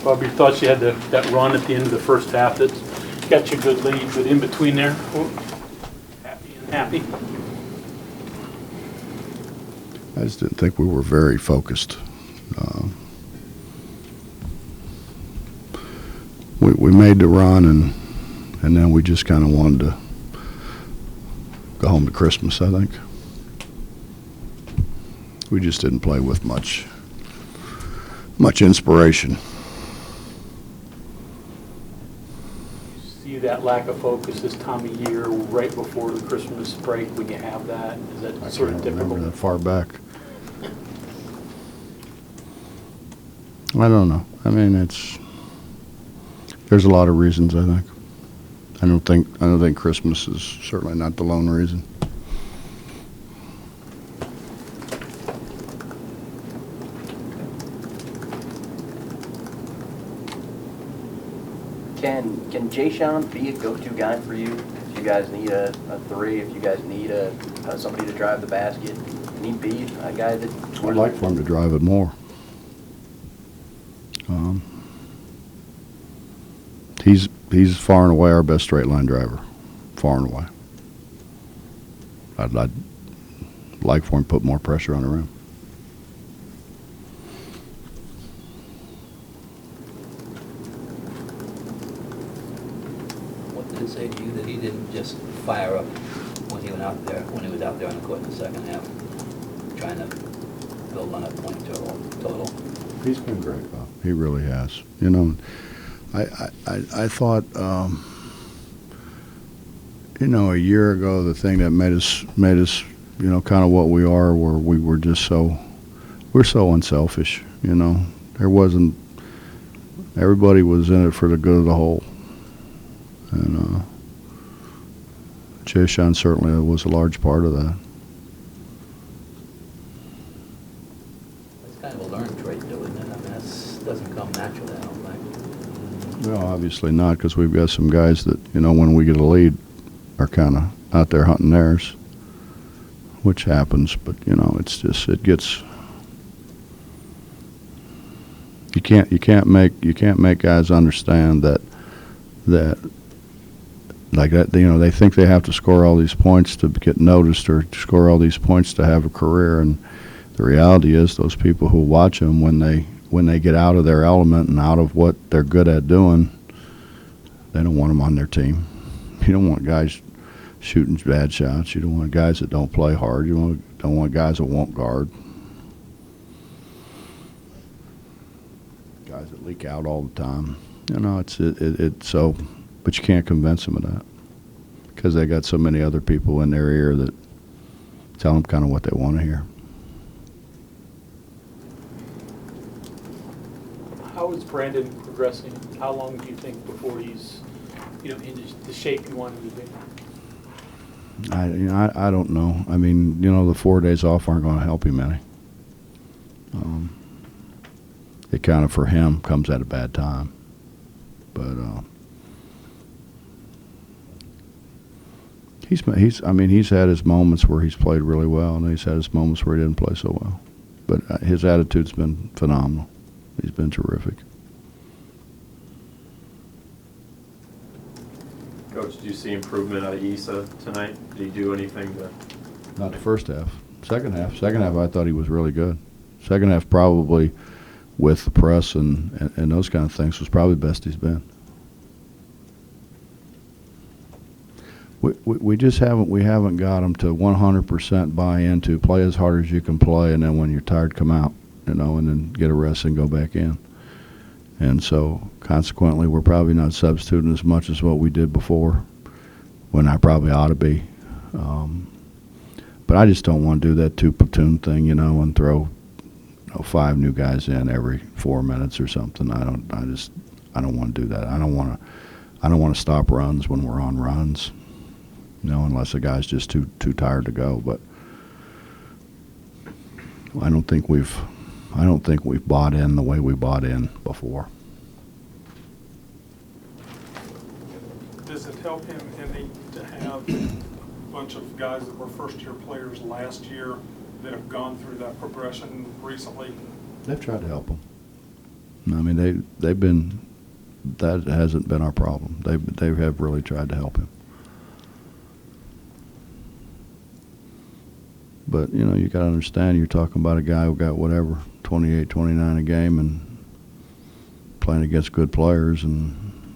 Bob, your thoughts? You had that run at the end of the first half that got you a good lead, but in between there, happy. I just didn't think we were very focused. We made the run, and then we just kind of wanted to go home to Christmas, I think. We just didn't play with much inspiration. See that lack of focus this time of year, right before the Christmas break, when you have that? Is that sort of typical? Remember that far back. I don't know. I mean, there's a lot of reasons, I think. I don't think Christmas is certainly not the lone reason. Can Jay-Sean be a go-to guy for you? If you guys need a three, if you guys need somebody to drive the basket, can he be a guy that? I'd like for him to drive it more. He's far and away our best straight line driver, far and away. I'd like for him to put more pressure on the rim. What did it say to you that he didn't just fire up when he was out there on the court in the second half, trying to build on a point total? He's been great, Bob. He really has. You know, I thought, a year ago, the thing that made us, kind of what we are, where we were just we're so unselfish. Everybody was in it for the good of the whole. And Jay-Sean certainly was a large part of that. It's kind of a learned trait, though, isn't it? I mean, that doesn't come naturally, I don't think. No, obviously not, because we've got some guys that, when we get a lead, are kind of out there hunting theirs, which happens. But it's just it gets. You can't make guys understand that like that. They think they have to score all these points to get noticed, or score all these points to have a career. And the reality is, those people who watch them, when they get out of their element and out of what they're good at doing, they don't want them on their team. You don't want guys shooting bad shots. You don't want guys that don't play hard. You don't want guys that won't guard. Guys that leak out all the time. So, but you can't convince them of that, because they got so many other people in their ear that tell them kind of what they want to hear. How is Brandon progressing? How long do you think before he's, in the shape you want him to be? I don't know. I mean, the 4 days off aren't going to help him any. It kind of, for him, comes at a bad time. But he's had his moments where he's played really well, and he's had his moments where he didn't play so well. But his attitude's been phenomenal. He's been terrific. Coach, do you see improvement out of Issa tonight? Did he do anything to? Not the first half. Second half, I thought he was really good. Second half, probably with the press and those kind of things, was probably the best he's been. We just haven't got him to 100% buy into play as hard as you can play, and then when you're tired, come out, and then get a rest and go back in. And so, consequently, we're probably not substituting as much as what we did before, when I probably ought to be. But I just don't want to do that two-platoon thing, and throw 5 new guys in every 4 minutes or something. I don't want to do that. I don't want to stop runs when we're on runs, unless the guy's just too tired to go. But I don't think we've bought in the way we bought in before. Does it help him any to have a bunch of guys that were first-year players last year that have gone through that progression recently? They've tried to help him. I mean, they've been, that hasn't been our problem. They have really tried to help him. But, you know, you got to understand, you're talking about a guy who got whatever, 28, 29 a game and playing against good players.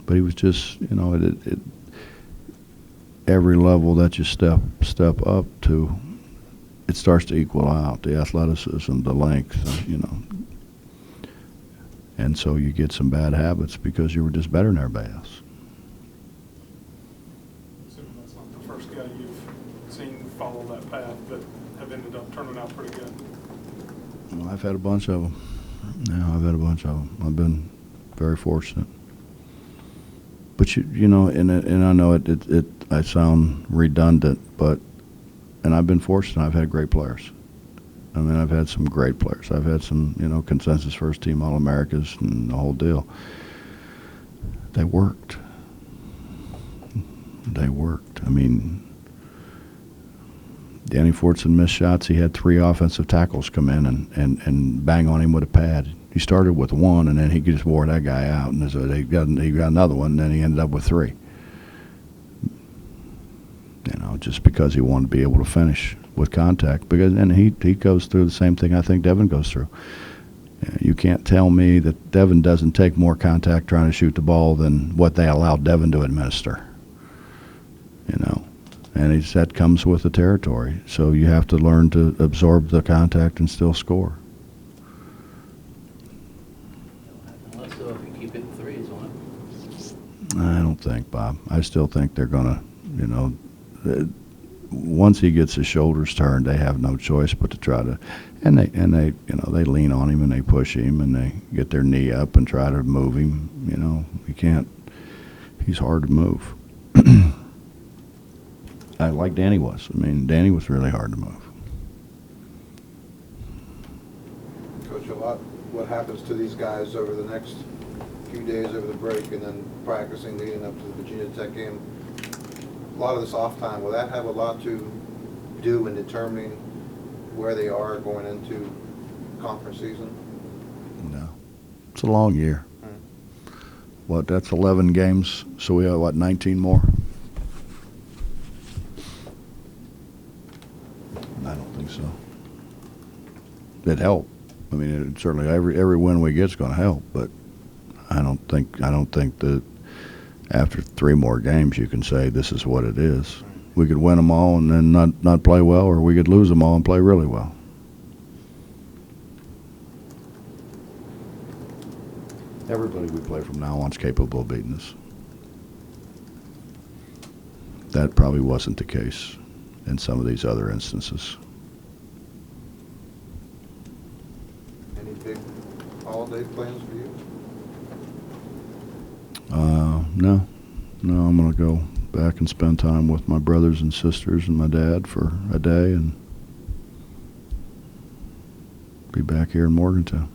But he was just, you know, every level that you step up to, it starts to equal out, the athleticism, the length, you know. And so you get some bad habits because you were just better than everybody else. Assuming that's not the first guy you've seen follow that path that have ended up turning out pretty good. Well, I've had a bunch of them. Yeah, I've had a bunch of them. I've been very fortunate. But you know, and I know I sound redundant, and I've been fortunate. I've had great players. I mean, I've had some great players. I've had some, you know, consensus first team All-Americas and the whole deal. They worked. They worked. I mean, Danny Fortson missed shots. He had 3 offensive tackles come in and bang on him with a pad. He started with 1, and then he just wore that guy out, and so he got another one, and then he ended up with 3. You know, just because he wanted to be able to finish with contact. And he goes through the same thing I think Devin goes through. You can't tell me that Devin doesn't take more contact trying to shoot the ball than what they allow Devin to administer. You know, and that comes with the territory. So you have to learn to absorb the contact and still score. Unless so if you keep hitting threes, won't it? I don't think, Bob. I still think they're going to, you know, once he gets his shoulders turned, they have no choice but to try to, and they, you know, they lean on him and they push him and they get their knee up and try to move him. You know, you can't. He's hard to move. Like Danny was. I mean, Danny was really hard to move. Coach, what happens to these guys over the next few days over the break and then practicing leading up to the Virginia Tech game? A lot of this off time, will that have a lot to do in determining where they are going into conference season? No. It's a long year. What, that's 11 games, so we have, 19 more? I don't think so. It'd help. I mean, it certainly, every win we get is going to help, but I don't think that after 3 more games you can say this is what it is. We could win them all and then not play well, or we could lose them all and play really well. Everybody we play from now on is capable of beating us. That probably wasn't the case in some of these other instances. Any big holiday plans for you? No, I'm going to go back and spend time with my brothers and sisters and my dad for a day and be back here in Morgantown.